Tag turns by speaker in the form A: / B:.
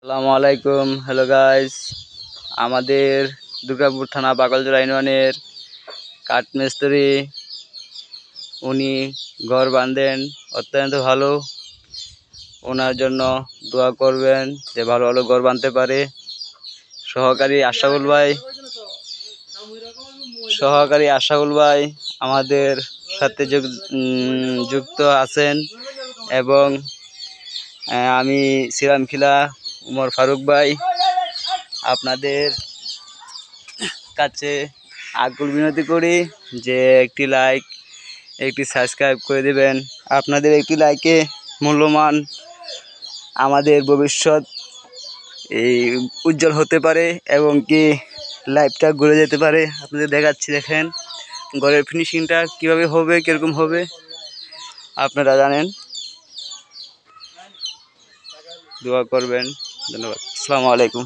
A: আসসালামু আলাইকুম। Hello guys, আমাদের দুর্গাপুর থানা বাকলজোড়া ইউনিয়নের কাঠমিস্ত্রি উনি ঘর বাঁধেন অত্যন্ত ভালো। ওনার জন্য দোয়া করবেন যে ভালো ভালো ঘর বাঁধতে পারে। সহকারী আশাউল ভাই আমাদের সাথে যুক্ত আছেন এবং আমি ছিলাম খিলা উমর ফারুক ভাই। আপনাদের কাছে আকুল বিনতি করি যে একটি লাইক একটি সাবস্ক্রাইব করে দেবেন। আপনাদের একটি লাইকে মূল্যবান আমাদের ভবিষ্যৎ এই উজ্জ্বল হতে পারে এবং কি লাইফটা ঘুরে যেতে পারে। আপনাদের দেখাচ্ছি, দেখেন ঘরের ফিনিশিংটা কীভাবে হবে, কীরকম হবে আপনারা জানেন। দোয়া করবেন। ধন্যবাদ। আসসালামু আলাইকুম।